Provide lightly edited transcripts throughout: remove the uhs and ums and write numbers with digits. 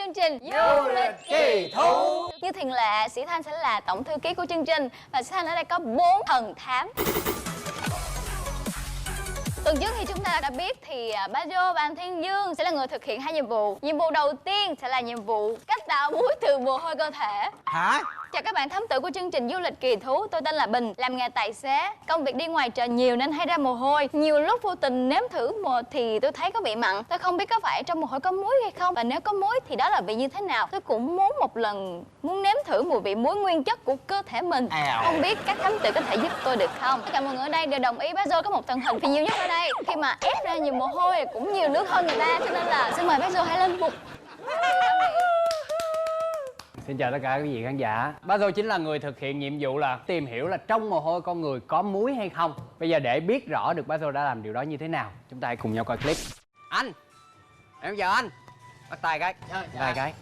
chương trình Du lịch kỳ thú. Như thường lệ, Sĩ Thanh sẽ là tổng thư ký của chương trình và Sĩ Thanh ở đây có 4 thần thám. Tuần trước thì chúng ta đã biết thì Bajo và anh Thiên Dương sẽ là người thực hiện 2 nhiệm vụ. Nhiệm vụ đầu tiên sẽ là nhiệm vụ cách tạo muối từ mồ hôi cơ thể. Hả? Chào các bạn thám tử của chương trình Du lịch kỳ thú, tôi tên là Bình, làm nghề tài xế. Công việc đi ngoài trời nhiều nên hay ra mồ hôi. Nhiều lúc vô tình nếm thử thì tôi thấy có vị mặn. Tôi không biết có phải trong mồ hôi có muối hay không, và nếu có muối thì đó là vị như thế nào. Tôi cũng muốn một lần nếm thử mùi vị muối nguyên chất của cơ thể mình. Không biết các thám tử có thể giúp tôi được không? Tất cả mọi người ở đây đều đồng ý Bajo có một thân hình vì nhiều nhất ở đây. Khi mà ép ra nhiều mồ hôi cũng nhiều nước hơn người ta, cho nên là xin mời Bajo hãy lên bục. Xin chào tất cả quý vị khán giả. Bajo chính là người thực hiện nhiệm vụ là tìm hiểu là trong mồ hôi con người có muối hay không. Bây giờ để biết rõ được Bajo đã làm điều đó như thế nào, chúng ta hãy cùng nhau coi clip. Anh, em chào anh. Bắt tay cái. Tay cái.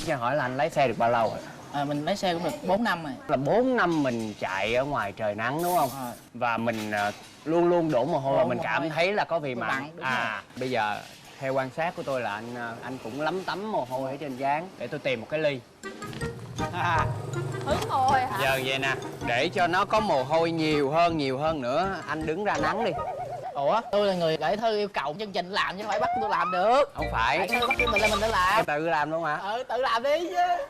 Cho hỏi là anh lái xe được bao lâu rồi? Mình lái xe cũng được 4 năm rồi. Là 4 năm mình chạy ở ngoài trời nắng đúng không? Và mình luôn luôn đổ mồ hôi và mình cảm thấy là có vị mặn. Bây giờ theo quan sát của tôi là anh cũng lấm tấm mồ hôi ở trên trán. Để tôi tìm một cái ly. Hứng mồ hôi hả? Giờ vậy nè, để cho nó có mồ hôi nhiều hơn nữa, anh đứng ra nắng đi. Ủa? Tôi là người gửi thư yêu cầu chương trình làm chứ không phải bắt tôi làm được. Không phải. Tại sao bắt mình là mình đã làm. Em tự làm luôn hả? Tự làm đi chứ.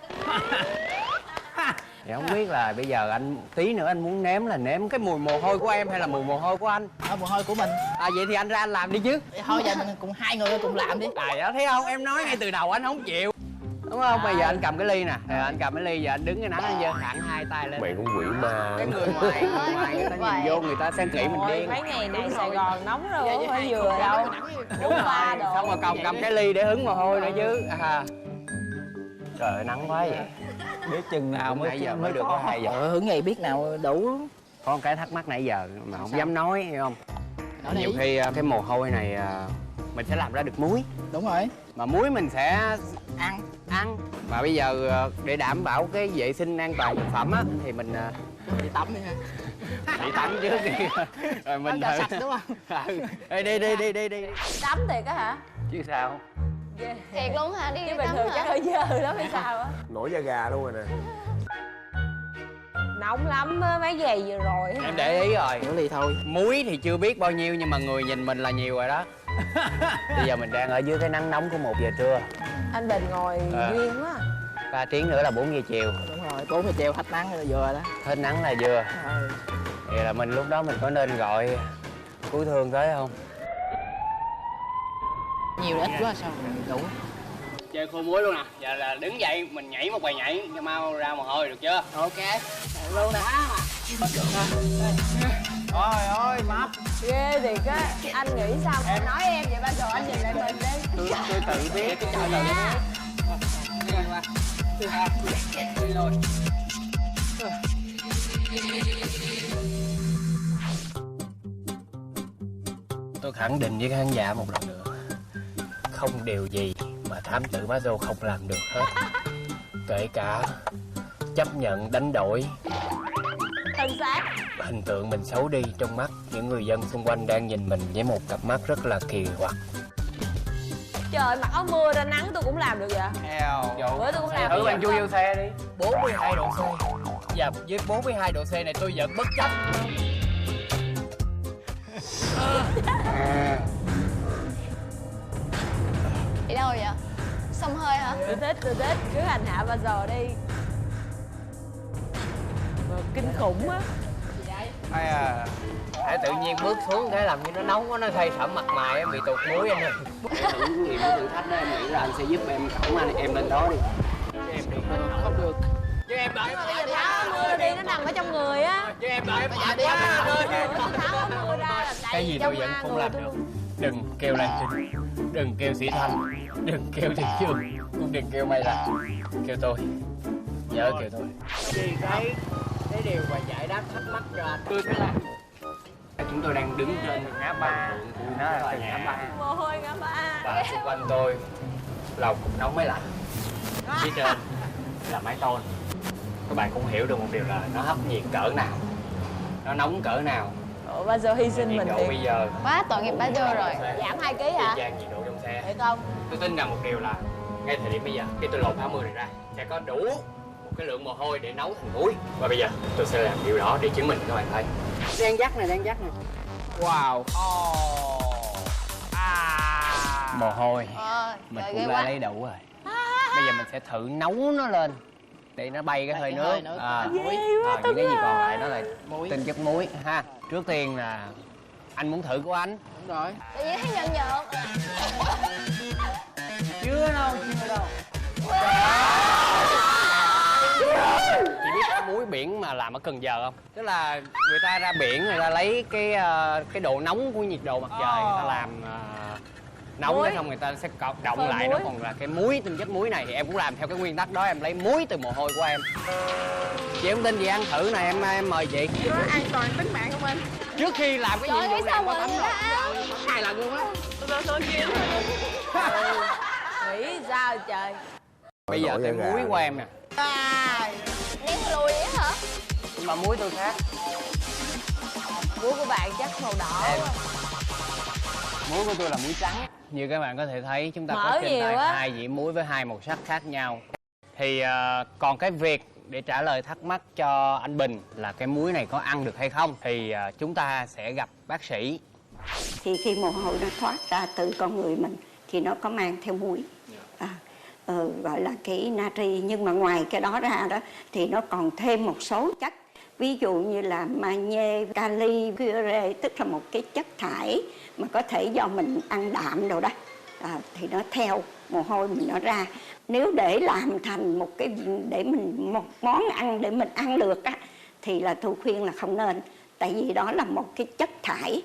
Thì không biết là bây giờ anh tí nữa anh muốn nếm cái mùi mồ hôi của em hay là mùi mồ hôi của anh? Mồ hôi của mình. Vậy thì anh ra anh làm đi chứ. Thôi giờ mình cùng hai người cùng làm đi. Đó thấy không, em nói ngay từ đầu anh không chịu đúng không? Bây giờ anh cầm cái ly nè, anh cầm cái ly, giờ anh đứng cái nắng, anh giơ thẳng hai tay lên. Mày cũng quỷ ma. Cái người ngoài người ta nhìn vô người ta xem kỹ mình điên. Mấy ngày này Sài Gòn nóng rồi, không phải vừa đâu. Đúng rồi, xong rồi cầm cái ly để hứng mồ hôi nữa chứ. Trời ơi, nắng quá vậy. Biết chừng nào mới giờ mới được có 2 giờ. Hưởng ngày biết nào đủ. Có một cái thắc mắc nãy giờ mà không dám nói, hiểu không? Nói Nhiều đi. khi cái mồ hôi này mình sẽ làm ra được muối. Đúng rồi. Mà muối mình sẽ Ăn. Mà bây giờ để đảm bảo cái vệ sinh an toàn thực phẩm á thì mình Đi tắm đi ha. đi tắm trước đi. Rồi mình thử sạch đúng không? Đi. Tắm thiệt á hả? Chứ sao? Thiệt luôn hả? Đi Chứ bình tắm thường hả? chắc hơi dơ lắm hay sao á? Nổi da gà luôn rồi nè. Nóng lắm á, mấy ngày vừa rồi. Em để ý rồi. Rửa ly thôi. Muối thì chưa biết bao nhiêu nhưng mà người nhìn mình là nhiều rồi đó. Bây giờ mình đang ở dưới cái nắng nóng của 1 giờ trưa. Anh Bình ngồi duyên quá. 3 tiếng nữa là 4 giờ chiều. Đúng rồi, 4 giờ chiều hết nắng là vừa đó. Hết nắng là vừa. Vậy là mình lúc đó mình có nên gọi cứu thương tới không? Nhiều ít quá sao đủ. Chơi khô muối luôn nè. Giờ là đứng dậy mình nhảy một bài nhảy cho mau ra mồ hôi được chưa? Ok. Luôn nè. Trời ơi mập. Ghê thiệt á. Anh nghĩ sao em nói em vậy bây giờ anh nhìn lại mình đi. Tôi tự biết. Đi rồi. Tôi khẳng định với khán giả một lần nữa, không điều gì mà thám tử Bajo không làm được hết. Kể cả chấp nhận đánh đổi Thân xác. hình tượng mình xấu đi trong mắt những người dân xung quanh đang nhìn mình với một cặp mắt rất là kỳ quặc. Trời, mặc áo mưa ra nắng tôi cũng làm được vậy. Bữa tôi cũng làm. Thử bạn chui vô xe đi. 42 độ C. Và với 42 độ C này tôi vẫn bất chấp. Đi đâu vậy? Xông hơi hả? Tôi thích. Cứ hành hạ bao giờ đi. Mà kinh khủng á. Hãy tự nhiên bước xuống cái làm như nó nóng quá, nó thay sẩm mặt mày em bị tụt muối anh ơi. Thử nghiệm thử thách đó, em nghĩ là anh sẽ giúp em cõng anh em lên đó đi. Chứ em đi không được. Chứ em đợi mà Bây giờ tháo mưa đi, nó nằm ở trong người á. chứ em đợi mà quá anh ơi. Tháo áo mưa ra là Cái gì tôi vẫn không làm được. Đừng kêu Lan Trinh, đừng kêu Sĩ Thanh, đừng kêu Thiên Dương, cũng đừng kêu Mai Lan. Kêu tôi, nhớ kêu tôi. Vì cái điều mà giải đáp thắc mắc cho anh tôi sẽ làm. Chúng tôi đang đứng trên ngã ba, nó là từ ngã ba. mồ hôi ngã ba. Và xung quanh tôi lầu cục nóng máy lạnh. Phía trên là mái tôn. Các bạn cũng hiểu được một điều là nó hấp nhiệt cỡ nào, nó nóng cỡ nào. Ủa, bao giờ hy sinh Nhiệt mình độ thiệt. bây giờ Quá tội nghiệp Bajo rồi. Giảm 2 kg hả? y chang nhiệt độ trong sẽ Thiệt không? tôi tin rằng một điều là ngay thời điểm bây giờ khi tôi lột áo mưa này ra sẽ có đủ một cái lượng mồ hôi để nấu thành muối, và bây giờ tôi sẽ làm điều đó để chứng minh các bạn thấy. Đang dắt này, đang dắt này. Wow. Mồ hôi mình trời, cũng ghê đã quá. lấy đủ rồi. Bây giờ mình sẽ thử nấu nó lên để nó bay cái hơi nước. Những cái gì còn lại đó là tinh chất muối ha. Trước tiên là anh muốn thử của anh. Đúng rồi. Tự nhiên thấy nhợn nhợn. Chưa đâu. Chị biết muối biển mà làm ở Cần Giờ không? Tức là người ta ra biển, người ta lấy cái độ nóng của nhiệt độ mặt trời, người ta làm nóng cái xong người ta sẽ động lại, nó còn là cái muối, tinh chất muối này. Thì em cũng làm theo cái nguyên tắc đó, em lấy muối từ mồ hôi của em. Chị không tin gì ăn thử này, em mời chị. Nó an toàn tính mạng của mình. Trước khi làm cái nhiệm vụ này em có tắm rồi. 2 lần luôn á. Tôi kia. Nghĩ sao trời? Bây giờ cái muối của em nè. Đen lùi á hả? Nhưng mà muối tôi khác. Muối của bạn chắc màu đỏ. Muối của tôi là muối trắng. Như các bạn có thể thấy chúng ta có trên tay 2 dĩa muối với 2 màu sắc khác nhau. Thì còn cái việc để trả lời thắc mắc cho anh Bình là cái muối này có ăn được hay không thì chúng ta sẽ gặp bác sĩ. Thì khi mồ hôi nó thoát ra từ con người mình thì nó có mang theo muối, gọi là cái natri. Nhưng mà ngoài cái đó ra đó thì nó còn thêm một số chất, ví dụ như là magie, kali, cuire, tức là một cái chất thải mà có thể do mình ăn đạm đồ đó, thì nó theo mồ hôi mình nó ra. Nếu để làm thành một cái một món ăn để mình ăn được á thì là tôi khuyên là không nên, tại vì đó là một cái chất thải,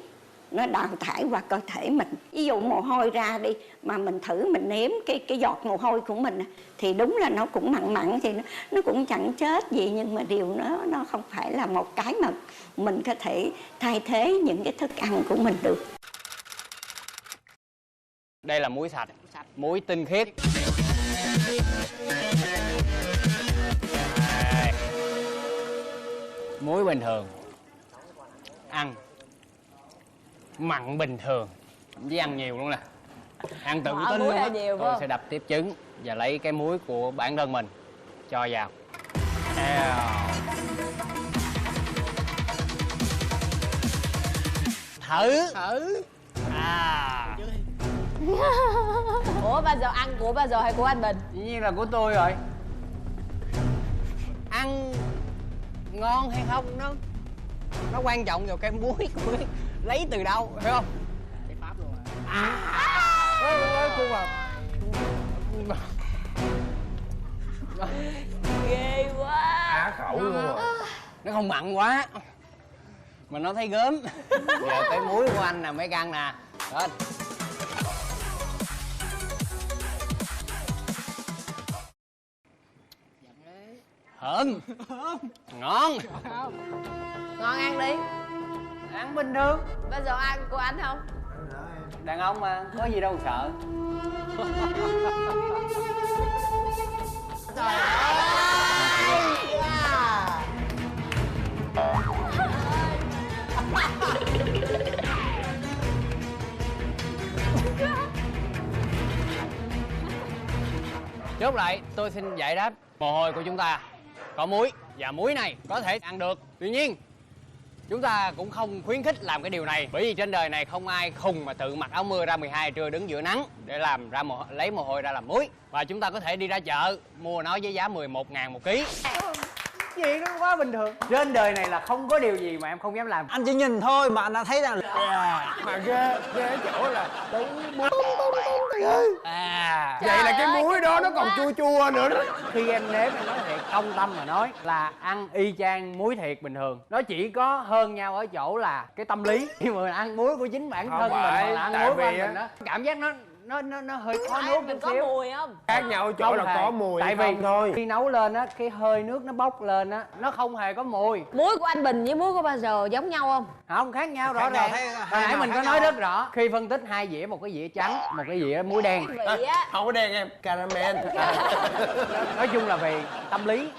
nó đào thải qua cơ thể mình. Ví dụ mồ hôi ra đi mà mình thử mình nếm cái giọt mồ hôi của mình thì đúng là nó cũng mặn mặn, thì nó cũng chẳng chết gì, nhưng mà điều nó không phải là một cái mà mình có thể thay thế những cái thức ăn của mình được. Đây là muối sạch, muối tinh khiết. Đây. Muối bình thường ăn mặn bình thường, với ăn nhiều luôn nè, ăn tự tin luôn á. Tôi sẽ đập tiếp trứng và lấy cái muối của bản thân mình cho vào. Thử. Ủa bao giờ ăn của bao giờ hay của anh Bình? Dĩ nhiên là của tôi rồi. Ăn ngon hay không nó quan trọng vào cái muối của lấy từ đâu, phải không? Cái pháp luôn Ghê quá. Á khẩu luôn rồi. Nó không mặn quá mà nó thấy gớm. Giờ cái muối của anh nè, mấy căn nè. Đó. Thơm. Ngon. Ngon ăn đi. Ăn bình thường. Bao giờ ăn của anh không? Đàn ông mà, có gì đâu sợ. Trời ơi. Chốt lại, tôi xin giải đáp. Mồ hôi của chúng ta có muối, và muối này có thể ăn được. Tuy nhiên, chúng ta cũng không khuyến khích làm cái điều này, bởi vì trên đời này không ai khùng mà tự mặc áo mưa ra 12 trưa đứng giữa nắng để làm ra lấy mồ hôi ra làm muối. Và chúng ta có thể đi ra chợ mua nó với giá 11.000 một ký. Chuyện nó quá bình thường. Trên đời này là không có điều gì mà em không dám làm. Anh chỉ nhìn thôi mà anh đã thấy rằng mà ghê ở chỗ là vậy là cái muối đó nó còn chua chua nữa đó. Khi em nếm em nói thiệt, công tâm mà nói là ăn y chang muối thiệt bình thường. Nó chỉ có hơn nhau ở chỗ là cái tâm lý. Khi mà ăn muối của chính bản thân mình hoặc là ăn muối của anh mình đó, cảm giác nó hơi khó nuốt Mình chút có xíu. mùi không? Khác nhau ở chỗ là có mùi tại hay vì không thôi. khi nấu lên á, cái hơi nước nó bốc lên á, nó không hề có mùi. Muối của anh Bình với muối của bao giờ giống nhau không? Không, khác nhau rõ ràng. Hồi nãy mình có nói rất rõ, khi phân tích 2 dĩa, một cái dĩa trắng, một cái dĩa muối đen. Vị á. Không có đen em, caramel. Nói chung là về tâm lý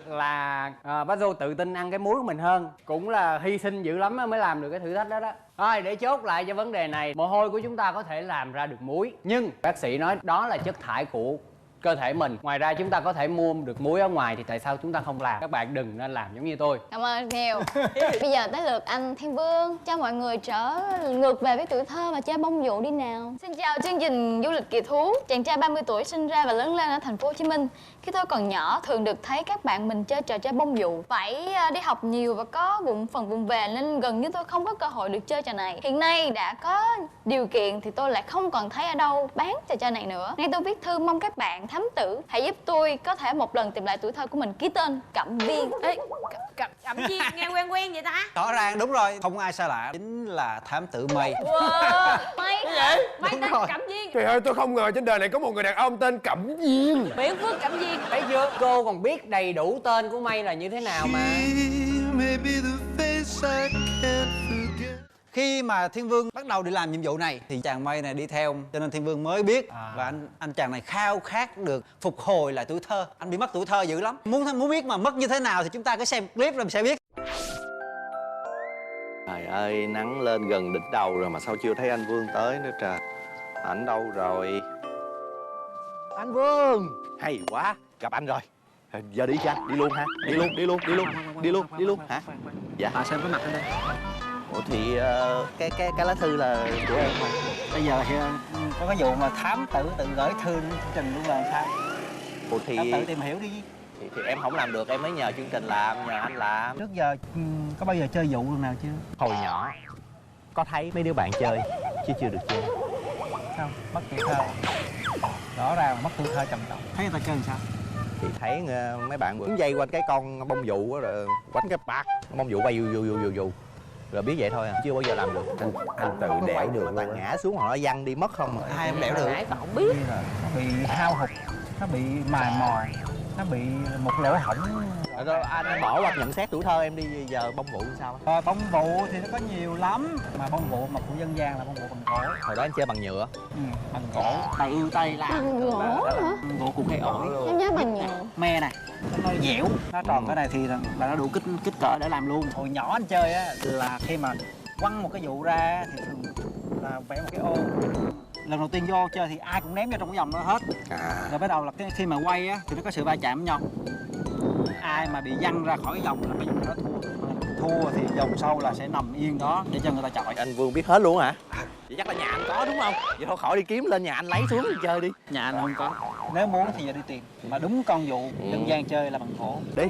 là bác Dô tự tin ăn cái muối của mình hơn. Cũng là hy sinh dữ lắm mới làm được cái thử thách đó đó. Rồi để chốt lại cho vấn đề này, mồ hôi của chúng ta có thể làm ra được muối, nhưng bác sĩ nói đó là chất thải của cơ thể mình. Ngoài ra chúng ta có thể mua được muối ở ngoài, thì tại sao chúng ta không làm? Các bạn đừng nên làm giống như tôi. Cảm ơn nhiều. Bây giờ tới lượt anh Thiên Vương, cho mọi người trở ngược về với tuổi thơ và chơi bông dụ đi nào. Xin chào chương trình Du lịch kỳ thú. Chàng trai 30 tuổi sinh ra và lớn lên ở thành phố Hồ Chí Minh. Khi tôi còn nhỏ thường được thấy các bạn mình chơi trò chơi bông dụ. Phải đi học nhiều và có phần vụng về nên gần như tôi không có cơ hội được chơi trò này. Hiện nay đã có điều kiện thì tôi lại không còn thấy ở đâu bán trò chơi này nữa. Nay tôi viết thư mong các bạn thám tử hãy giúp tôi có thể một lần tìm lại tuổi thơ của mình, ký tên Cẩm Viên. Ê, Cẩm Viên nghe quen quen vậy ta? Rõ ràng đúng rồi, không ai xa lạ, chính là thám tử Mây. Wow, Mây Mây tên Cẩm Viên. Trời ơi, tôi không ngờ trên đời này có một người đàn ông tên Cẩm Viên. Biển Phước Cẩm Viên. Thấy chưa? Cô còn biết đầy đủ tên của Mây là như thế nào mà. Khi mà Thiên Vương bắt đầu đi làm nhiệm vụ này thì chàng Mây này đi theo, cho nên Thiên Vương mới biết. Và anh chàng này khao khát được phục hồi lại tuổi thơ. Anh bị mất tuổi thơ dữ lắm. Muốn biết mà mất như thế nào thì chúng ta cứ xem clip rồi mình sẽ biết. Trời ơi, nắng lên gần đỉnh đầu rồi mà sao chưa thấy anh Vương tới nữa trời. Ảnh đâu rồi? Anh Vương, hay quá, gặp anh rồi. Giờ đi cho anh, đi luôn ha. Đi luôn hả? Dạ. Xem cái mặt anh đây. Ủa thì cái lá thư là của em mà. Bây giờ thì có cái vụ mà thám tử tự gửi thư đến chương trình luôn là sao? Ủa thì Thám tử tìm hiểu đi. thì em không làm được, em mới nhờ chương trình làm, nhờ anh làm. Trước giờ có bao giờ chơi vụ lần nào chưa? Hồi nhỏ có thấy mấy đứa bạn chơi chứ chưa được chơi. Sao? Mất tuổi thơ. Rõ ràng mất tuổi thơ trầm trọng. Thấy người ta chơi làm sao? Thì thấy mấy bạn quấn dây quanh cái con bông dụ đó, rồi quánh cái bạc bông dụ bay dù rồi biết vậy thôi à, chưa bao giờ làm được. Anh tự đẽo được, bạn ngã xuống hoặc nó văng đi mất không à. Ai em đẽo được? Nãy tao không biết. Nó bị hao hụt, nó bị mài mòn, nó bị một lỗ hổng. Rồi anh bỏ qua nhận xét tuổi thơ em đi, giờ bông vụ sao? Rồi bông vụ thì nó có nhiều lắm, mà bông vụ mà của dân gian là bông vụ bằng gỗ. Hồi đó anh chơi bằng nhựa. Bằng gỗ, tay yêu tay làm. Bằng gỗ hả? Gỗ cùng cây ổi. Em nhớ bằng nhựa. Me này, nó dẻo, nó tròn cái này thì là nó đủ kích cỡ để làm luôn. Hồi nhỏ anh chơi á là khi mà quăng một cái vụ ra thì thường là vẽ một cái ô. Lần đầu tiên vô chơi thì ai cũng ném vào trong cái vòng đó hết. Rồi bắt đầu là khi mà quay á thì nó có sự va chạm với nhau. Ai mà bị văng ra khỏi cái vòng là cái vòng đó thua thì vòng sau là sẽ nằm yên đó để cho người ta chọi. Anh Vương biết hết luôn hả? Vậy chắc là nhà anh có đúng không? Vậy thôi khỏi đi kiếm, lên nhà anh lấy xuống đi chơi đi. Nhà anh không có. Nếu muốn thì giờ đi tìm. Mà đúng con vụ dân gian chơi là bằng gỗ. Đi.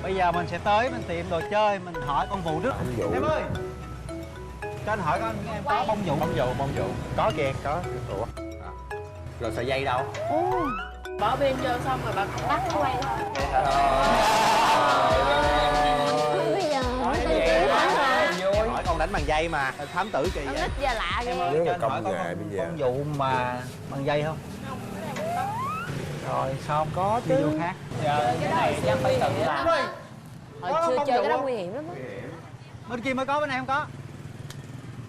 Bây giờ mình sẽ tới mình tìm đồ chơi, mình hỏi con vụ trước. Em ơi, cho anh hỏi con em có bông vụ. Bông vụ. Có kìa, có. Ủa? Rồi sợi dây đâu? Bỏ pin vô xong rồi bà tắt nó quay. Bây giờ Hỏi con đánh bằng dây mà, thám tử kỳ Con vậy. nít già lạ ghê. Nếu là công nghệ bây giờ. Bông vụ mà bằng dây không? Rồi sao không có chứ? Video khác. Giờ cái này chắc phải tự làm. Hồi xưa chơi cái đó nguy hiểm lắm á. Bên kia mới có, bên này không có.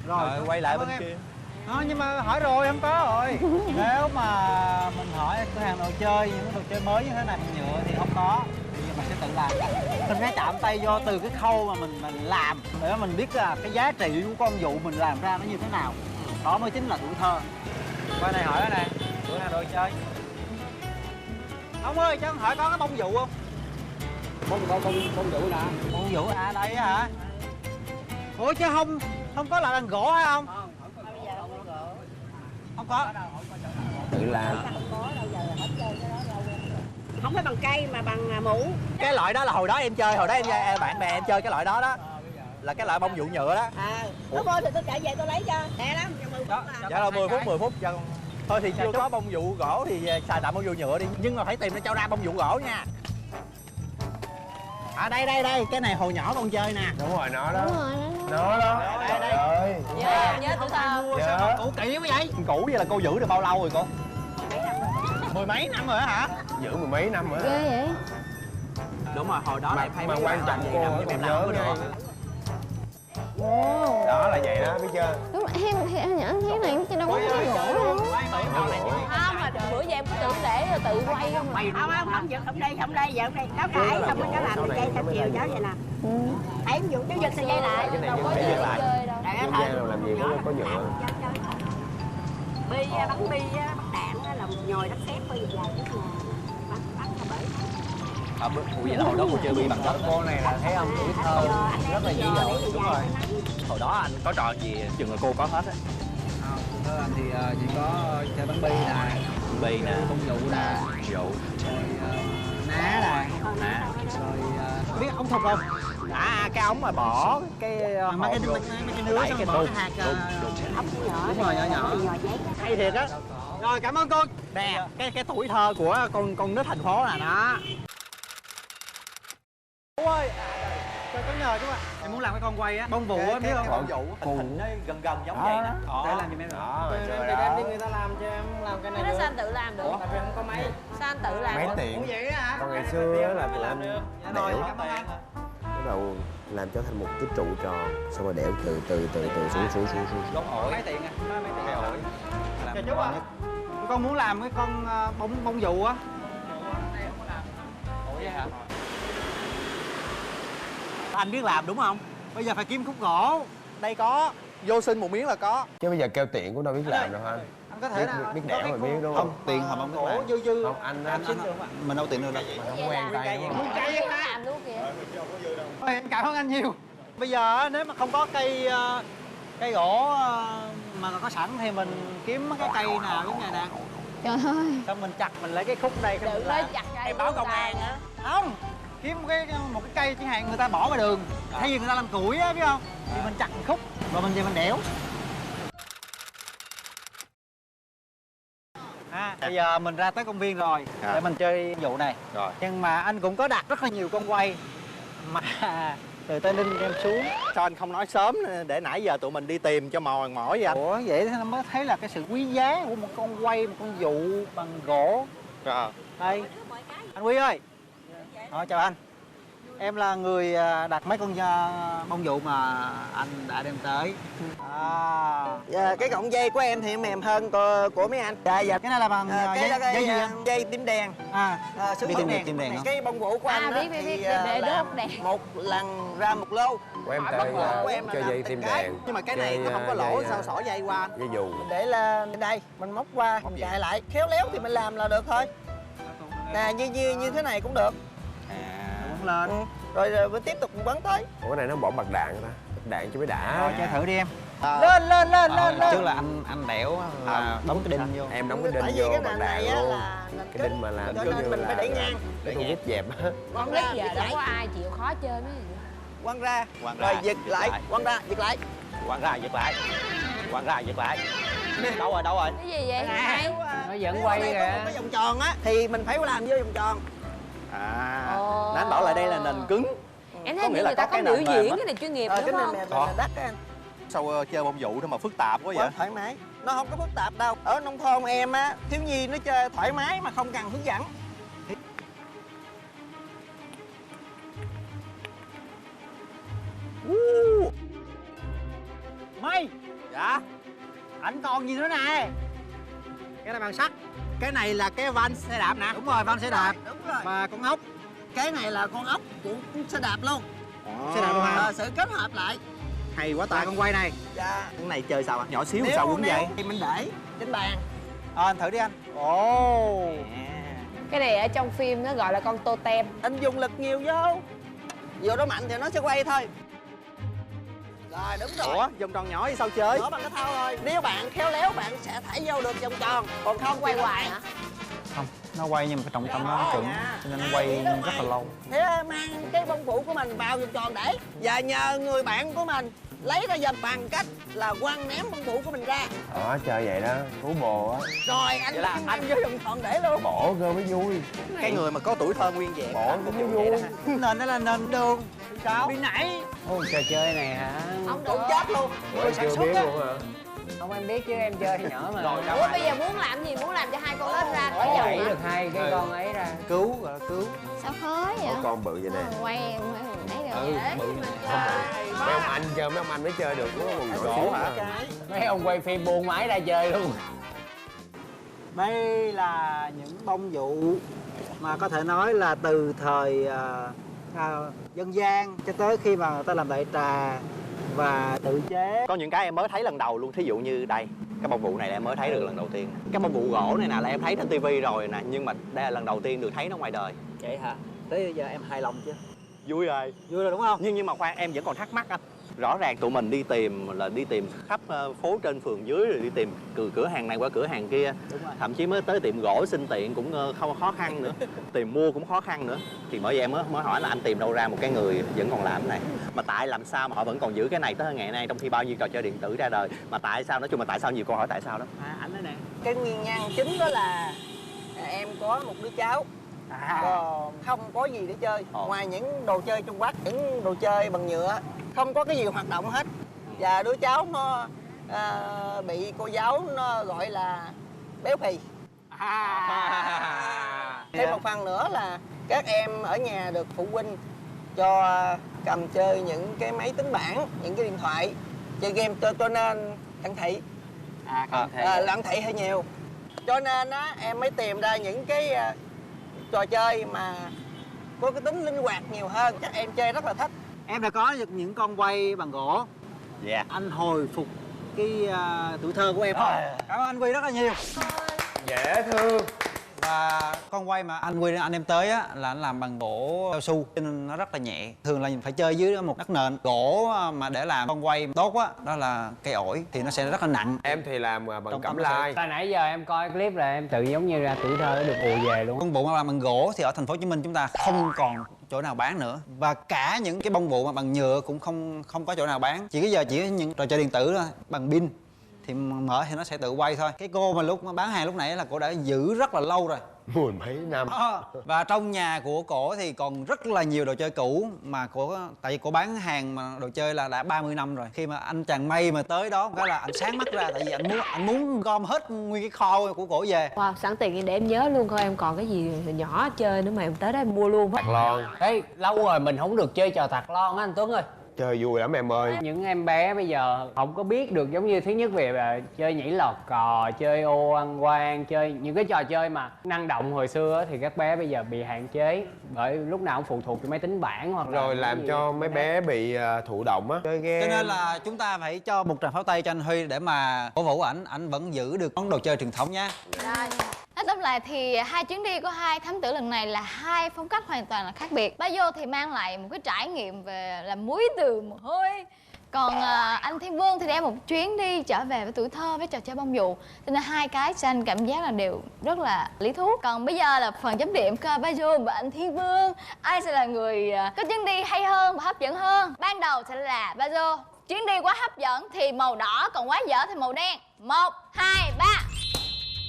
Rồi quay lại bên kia. Nhưng mà hỏi rồi không có rồi. Nếu mà mình hỏi cửa hàng đồ chơi, những đồ chơi mới như thế này nhựa thì không có, thì mình sẽ tự làm. Mình phải chạm tay vô từ cái khâu mà mình làm để mình biết là cái giá trị của con vụ mình làm ra nó như thế nào. Đó mới chính là tuổi thơ. Qua này hỏi nè, cửa hàng đồ chơi. Ông ơi, cho con hỏi có cái bông vụ không? Bông vụ nè. Bông vụ à, đây hả? Ủa chứ không có là bằng gỗ hay không? Không có. Tự làm. Không phải bằng cây mà bằng mũ. Cái loại đó là hồi đó em chơi, bạn bè em chơi cái loại đó đó. Là cái loại bông vụ nhựa đó. Nó mua thì tôi chạy về tôi lấy cho. Lẹ lắm, cho 10 phút. Dạ là 10 phút cho con. Thôi thì chưa có bông vụ gỗ thì xài tạm bông vụ nhựa đi. Nhưng mà phải tìm để cho ra bông vụ gỗ nha. Đây, cái này hồi nhỏ con chơi nè. Đúng rồi, nó đó. đúng rồi Nó đó. Đây. Nhớ tuổi thơ. Sao mà cũ kỹ quá vậy? Cũ vậy là cô giữ được bao lâu rồi cô? Mười mấy năm rồi hả? Giữ mười mấy năm rồi. ghê vậy. Đúng rồi, hồi đó lại phải mà quan trọng cô em còn làm nhớ có được. đó là vậy đó, biết chưa? Đúng rồi, em nhỏ thấy này chứ đâu có cái gỗ đâu. Không, mà bữa giờ em cứ tưởng để rồi tự quay không à. Không giật không đây giật đây cáo cãi xong rồi có làm cái dây theo chiều cháu vậy nè. Thấy em dụ cháu giật sợi dây lại. đâu có chơi đâu. Không gian làm gì cũng có nhựa. Bắn bi bắn đạn là một nhồi đất sét bây giờ dài cái bắn ra bể. Vậy là hồi đó cô chơi bi bằng đất. Cô này là thấy ông tuổi thơ rất là dữ dội. Đúng rồi. Hồi đó anh có trò gì chừng là cô có hết á. Thưa anh thì chỉ có chơi bắn bi nè, Bi nè, công vụ nè, dụ, rồi ná nè, rồi biết ống thục không? cái ống mà bỏ cái mấy cái nứa xong bỏ cái hạt Ống nhỏ. đúng rồi, nhỏ Nhồi giấy. hay thiệt á. Rồi cảm ơn cô. Nè, cái tuổi thơ của con nít thành phố nè đó. Cô ơi, tôi có nhờ chú ạ. Em muốn làm cái con quay á, bông vụ á, biết không? Bông vụ, hình nó gần gần giống vậy nè. Để làm giùm em rồi. Em thì đem đi người ta làm cho em làm cái này Nó được. sao anh tự làm được? Tại vì không có máy. Sao anh tự làm Máy được? tiện. Vậy á hả? Còn ngày xưa là làm Rồi, đẽo, cảm ơn anh. bắt đầu làm cho thành một cái trụ tròn, xong rồi đẽo từ xuống. Gốc ổi. Máy tiện à, máy tiện. Ổi. Chào chú ạ. Con muốn làm cái con bông vụ á. Ủa vậy hả? Anh biết làm đúng không? Bây giờ phải kiếm khúc gỗ. Đây có, vô xin một miếng là có. chứ bây giờ keo tiện cũng đâu biết làm đâu anh. Anh có thể là biết đẽo mà biết đúng không? tiền hầm không biết làm. Dư Không, anh mình đâu tiền được đâu. không quen tay đúng không? Cây nó làm luôn kìa. Thôi em cảm ơn anh nhiều. Bây giờ nếu mà không có cây gỗ mà có sẵn thì mình kiếm mấy cái cây nào giống này nè. Trời ơi. Xong mình chặt mình lấy cái khúc đây cái Đừng mình nói làm. chặt cây. Em báo công an á. Không. Kiếm một cái cây chẳng hạn người ta bỏ ngoài đường. Thay vì người ta làm củi á biết không? Thì mình chặt một khúc rồi mình về mình đẽo. Bây giờ mình ra tới công viên rồi để mình chơi vụ này. Rồi. Nhưng mà anh cũng có đặt rất là nhiều con quay mà từ Tây Ninh đem xuống. Sao anh không nói sớm để nãy giờ tụi mình đi tìm cho mòn mỏi vậy anh? Ủa vậy thì mới thấy là cái sự quý giá của một con quay, một con vụ bằng gỗ. Rồi. Đây, anh Quý ơi. Chào anh. Em là người đặt mấy con bông vụ mà anh đã đem tới. Cái cọng dây của em thì mềm hơn của mấy anh. Cái này là bằng dây gì anh? Dây tím đèn. Biết tím đèn không? Cái bông vụ của anh biết để đốt đèn. một lần ra một lô. Của em của em chơi dây tim đèn. Nhưng mà cái này nó không có lỗ, sao xỏ dây qua anh? Dây dù. Mình để lên đây, mình móc qua, mình chạy lại, khéo léo thì mình làm là được thôi. Nè, như thế này cũng được. Lên. Rồi mình tiếp tục quấn tới. Ủa cái này nó bỏ bạc đạn ta. Bạc đạn chứ mới đã. Rồi chơi thử đi em. Lên. Trước là anh đẽo là đóng cái đinh vô. Em đóng cái đinh Tại vì vô cái bạc nền đạn này á luôn. là Cái đinh mà làm cho giống nên như mình là phải đẩy ngang. cái con vít dẹp á. Con nít giờ đâu có ai chịu khó chơi mấy gì. Quăng ra, Quăng rồi ra. giật lại, quăng ra, giật lại. Quăng ra giật lại. Quăng ra giật lại. Đâu rồi? Cái gì vậy? Hay. Nó vẫn quay Nếu ở đây có một kìa. cái vòng tròn á thì mình phải làm vô vòng tròn. Anh bảo lại đây là nền cứng. Em Có thấy nghĩa như là người ta có có cái biểu nền mềm diễn á. cái này chuyên nghiệp Cái đúng này không? là đất á anh. Sao chơi bông vụ đó mà phức tạp quá vậy? Quá thoải mái. Nó không có phức tạp đâu. Ở nông thôn em á, thiếu nhi nó chơi thoải mái mà không cần hướng dẫn. Mày, Dạ. ảnh còn gì nữa nè. Cái này bằng sắt. Cái này là cái van xe đạp nè. Đúng rồi, van xe đạp. Đúng rồi. Và con ốc. Cái này là con ốc của xe đạp luôn. Xe đạp luôn hả? Sự kết hợp lại. Hay quá Tại ta. con quay này. Dạ. Cái này chơi sao anh? Nhỏ xíu Nếu sao quấn dây? thì mình để trên bàn. Anh thử đi anh. Ồ. Cái này ở trong phim nó gọi là con totem. Anh dùng lực nhiều vô. Vô đó mạnh thì nó sẽ quay thôi. Rồi đúng rồi. Ủa, vòng tròn nhỏ vậy sao chơi? Đó bằng cái thao thôi. Nếu bạn khéo léo bạn sẽ thảy vô được vòng tròn. Còn không Quay thì hoài hả? Không, nó quay nhưng mà cái trọng tâm nó chuẩn. Cho nên nó quay rất là lâu. Thế mang cái bông vụ của mình vào vòng tròn để. Và nhờ người bạn của mình lấy ra giùm bằng cách là quăng ném bông vụ của mình ra. Đó chơi vậy đó, cứu bồ á. Rồi anh mang vô vòng tròn để luôn. Bổ cơ mới vui. Cái người mà có tuổi thơ nguyên vẹn. Bổ cũng mới vui. Nền đó là nền đường. Sao? Đi nãy. Ô trò chơi này hả? Không Cũng được. chết luôn. Ủa, em chưa biết luôn hả? Không em biết chứ em chơi hồi nhỏ mà. Ủa bây giờ muốn làm gì? Muốn làm cho hai con lớn ra khỏi Đẩy dòng hả? được hai cái con ấy ra. Cứu, gọi là cứu. Sao khó vậy? Có con bự vậy nè. Quay em thấy được. Dễ bự. mà chơi. Mấy ông anh chơi, mấy ông anh mới chơi được. Nó còn nhỏ xíu hả? Mấy ông quay phim buông máy ra chơi luôn. Đây là những bông vụ mà có thể nói là từ thời dân gian cho tới khi mà người ta làm đại trà và tự chế. Có những cái em mới thấy lần đầu luôn, thí dụ như đây, cái bông vụ này là em mới thấy được lần đầu tiên. Cái bông vụ gỗ này nè là em thấy trên tivi rồi nè, nhưng mà đây là lần đầu tiên được thấy nó ngoài đời. Vậy hả? Tới giờ em hài lòng chưa? Vui rồi Đúng không? Nhưng mà khoan, em vẫn còn thắc mắc anh. Rõ ràng tụi mình đi tìm khắp phố trên phường dưới, rồi đi tìm cửa hàng này qua cửa hàng kia. Thậm chí mới tới tiệm gỗ xin tiện cũng không khó khăn nữa. Tìm mua cũng khó khăn nữa. Thì bởi vậy em mới hỏi là anh tìm đâu ra một cái người vẫn còn làm cái này. Mà tại làm sao mà họ vẫn còn giữ cái này tới ngày nay, trong khi bao nhiêu trò chơi điện tử ra đời. Mà tại sao, nói chung là tại sao, nhiều câu hỏi tại sao đó. Anh nói nè, cái nguyên nhân chính đó là em có một đứa cháu còn không có gì để chơi. Ngoài những đồ chơi Trung Quốc, những đồ chơi bằng nhựa, không có cái gì hoạt động hết. Và đứa cháu nó bị cô giáo nó gọi là béo phì. Thêm một phần nữa là các em ở nhà được phụ huynh cho cầm chơi những cái máy tính bảng, những cái điện thoại, chơi game, cho nên cận thị. Cận thị hơi nhiều. Cho nên á em mới tìm ra những cái trò chơi mà có cái tính linh hoạt nhiều hơn, chắc em chơi rất là thích. Em đã có được những con quay bằng gỗ. Dạ. Anh hồi phục cái tuổi thơ của em không? Cảm ơn anh Quy rất là nhiều. Dễ thương. Và con quay mà anh Quy anh em tới á là anh làm bằng gỗ cao su cho nên nó rất là nhẹ. Thường là phải chơi dưới một đất nền. Gỗ mà để làm con quay tốt á đó là cây ổi thì nó sẽ rất là nặng. Em thì làm bằng cẩm lai. Tại nãy giờ em coi clip là em tự giống như ra tuổi thơ được ùa về luôn. Con vụ mà làm bằng gỗ thì ở thành phố Hồ Chí Minh chúng ta không còn chỗ nào bán nữa, và cả những cái bông vụ mà bằng nhựa cũng không có chỗ nào bán. Chỉ những trò chơi điện tử thôi, bằng pin thì mở thì nó sẽ tự quay thôi. Cái cô mà lúc bán hàng lúc nãy là cô đã giữ rất là lâu rồi, mười mấy năm. Và trong nhà của cổ thì còn rất là nhiều đồ chơi cũ mà tại vì cổ bán hàng mà đồ chơi là đã 30 năm rồi. Khi mà anh chàng May mà tới đó cái là anh sáng mắt ra, tại vì anh muốn gom hết nguyên cái kho của cổ về. Wow, sẵn tiền để em nhớ luôn coi em còn cái gì nhỏ chơi nữa mà em tới đó em mua luôn. Tạc lon. Ê, lâu rồi mình không được chơi trò tạc lon á anh Tuấn ơi. Chơi vui lắm em ơi. Những em bé bây giờ không có biết được, giống như thứ nhất về chơi nhảy lọt cò, chơi ô ăn quan, chơi những cái trò chơi mà năng động hồi xưa thì các bé bây giờ bị hạn chế bởi lúc nào cũng phụ thuộc vào máy tính bảng hoặc rồi làm cho mấy bé bị thụ động á, chơi game. Cho nên là chúng ta phải cho một tràng pháo tay cho anh Huy để mà cổ vũ ảnh vẫn giữ được món đồ chơi truyền thống nha. Nói tóm lại thì hai chuyến đi của hai thám tử lần này là hai phong cách hoàn toàn là khác biệt. Ba Vô thì mang lại một cái trải nghiệm về làm muối từ mồ hôi. Còn anh Thiên Vương thì đem một chuyến đi trở về với tuổi thơ với trò chơi bông vụ. Cho nên hai cái cho anh cảm giác là đều rất là lý thú. Còn bây giờ là phần chấm điểm coi Ba Vô và anh Thiên Vương ai sẽ là người có chuyến đi hay hơn và hấp dẫn hơn. Ban đầu sẽ là Ba Vô. Chuyến đi quá hấp dẫn thì màu đỏ, còn quá dở thì màu đen. 1, 2, 3.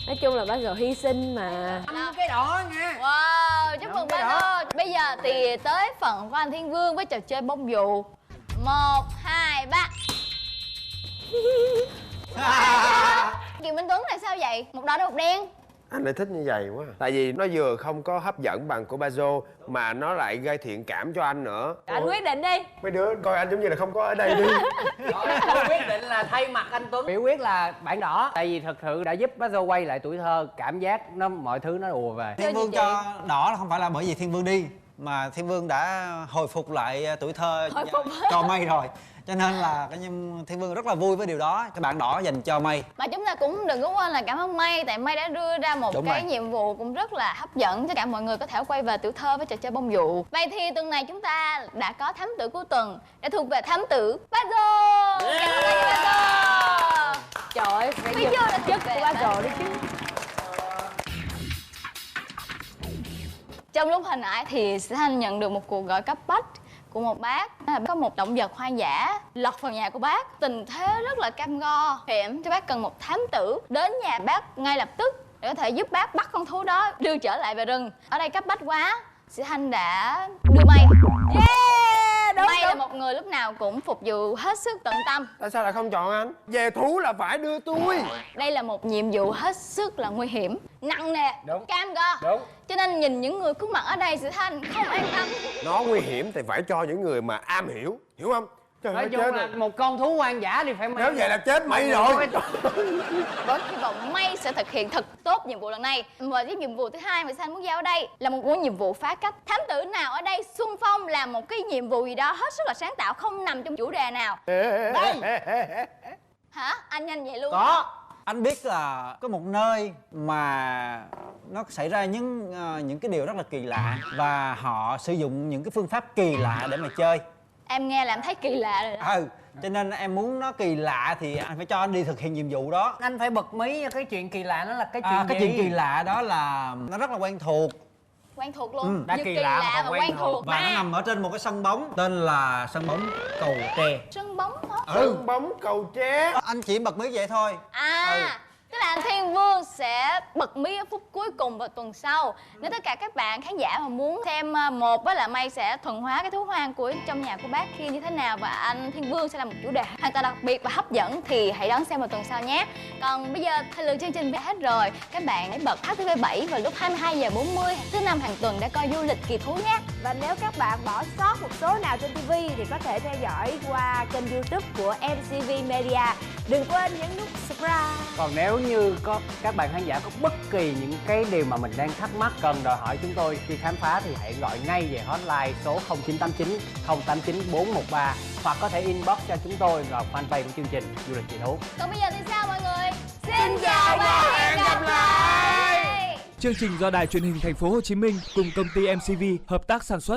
Nói chung là bác giờ hy sinh mà. Cái đỏ nha. Wow, chúc mừng Ba Vô. Bây giờ thì tới phần của anh Thiên Vương với trò chơi bông vụ. 1, 2, 3. Kiều Minh Tuấn là sao vậy? Một đỏ một đen. Anh lại thích như vậy quá. Tại vì nó vừa không có hấp dẫn bằng của Bazo mà nó lại gây thiện cảm cho anh nữa. Anh quyết định đi. Mấy đứa coi anh giống như là không có ở đây đi. Tôi quyết định là thay mặt anh Tuấn biểu quyết là bản đỏ. Tại vì thật sự đã giúp Bazo quay lại tuổi thơ, cảm giác mọi thứ nó ùa về. Thiên Vương cho đỏ là không phải là bởi vì Thiên Vương đi, mà Thiên Vương đã hồi phục lại tuổi thơ cho May rồi. Cho nên là Thiên Vương rất là vui với điều đó. Cái bảng đỏ dành cho May. Mà chúng ta cũng đừng có quên là cảm ơn May. Tại May đã đưa ra một nhiệm vụ cũng rất là hấp dẫn cho cả mọi người có thể quay về tuổi thơ với trò chơi bông vụ. Vậy thì tuần này chúng ta đã có thám tử của tuần đã thuộc về thám tử Bazo. Cảm ơn Bazo. Trời ơi, Bây giờ là chất của Bazo đấy chứ. Trong lúc hồi nãy thì Sĩ Thanh nhận được một cuộc gọi cấp bách của một bác. Có một động vật hoang dã lọt vào nhà của bác. Tình thế rất là cam go hiểm cho bác cần một thám tử đến nhà bác ngay lập tức để có thể giúp bác bắt con thú đó đưa trở lại về rừng. Ở đây cấp bách quá, Sĩ Thanh đã đưa May. May là một người lúc nào cũng phục vụ hết sức tận tâm. Tại sao lại không chọn anh? Về thú là phải đưa tôi. Đây là một nhiệm vụ hết sức là nguy hiểm, nặng nề, cam go. Đúng. Cho nên nhìn những người có mặt ở đây, Sĩ Thanh không an tâm. Nó nguy hiểm thì phải cho những người mà am hiểu, hiểu không? Trời Nói ơi, chung chết là rồi. một con thú hoang dã thì phải Nếu vậy là chết mày rồi. Với hy vọng May sẽ thực hiện thật tốt nhiệm vụ lần này. Và cái nhiệm vụ thứ hai mà San muốn giao ở đây là một nhiệm vụ phá cách. Thám tử nào ở đây xung phong làm một cái nhiệm vụ gì đó hết sức là sáng tạo, không nằm trong chủ đề nào. Đây. Hả? Anh nhanh vậy luôn? Có. Anh biết là có một nơi mà nó xảy ra những cái điều rất là kỳ lạ và họ sử dụng những cái phương pháp kỳ lạ để mà chơi. Em nghe là em thấy kỳ lạ rồi đó. Cho nên em muốn nó kỳ lạ thì anh phải cho anh đi thực hiện nhiệm vụ đó. Anh phải bật mí cái chuyện kỳ lạ nó là cái chuyện gì? Cái chuyện kỳ lạ đó là nó rất là quen thuộc. Quen thuộc luôn. Đã Vừa kỳ lạ mà quen thuộc. Và nó nằm ở trên một cái sân bóng tên là sân bóng Cầu Tre. Sân bóng hả? Sân bóng Cầu Tre. Anh chỉ bật mí vậy thôi. Tức là anh Thiên Vương sẽ bật mí ở phút cuối cùng vào tuần sau. Nếu tất cả các bạn khán giả mà muốn xem một là May sẽ thuần hóa cái thú hoang của trong nhà của bác kia như thế nào và anh Thiên Vương sẽ làm một chủ đề hoàn toàn đặc biệt và hấp dẫn thì hãy đón xem vào tuần sau nhé. Còn bây giờ thời lượng chương trình đã hết rồi. Các bạn hãy bật HTV7 vào lúc 22h40 thứ năm hàng tuần để coi Du lịch kỳ thú nhé. Và nếu các bạn bỏ sót một số nào trên TV thì có thể theo dõi qua kênh YouTube của MCV Media. Đừng quên nhấn nút subscribe. Còn nếu như có các bạn khán giả có bất kỳ những cái điều mà mình đang thắc mắc cần đòi hỏi chúng tôi khi khám phá thì hãy gọi ngay về hotline số 0989 089 413 hoặc có thể inbox cho chúng tôi vào fanpage của chương trình Du lịch kỳ thú. Còn bây giờ thì sao mọi người? Xin chào và hẹn gặp lại. Chương trình do Đài Truyền hình Thành phố Hồ Chí Minh cùng công ty MCV hợp tác sản xuất.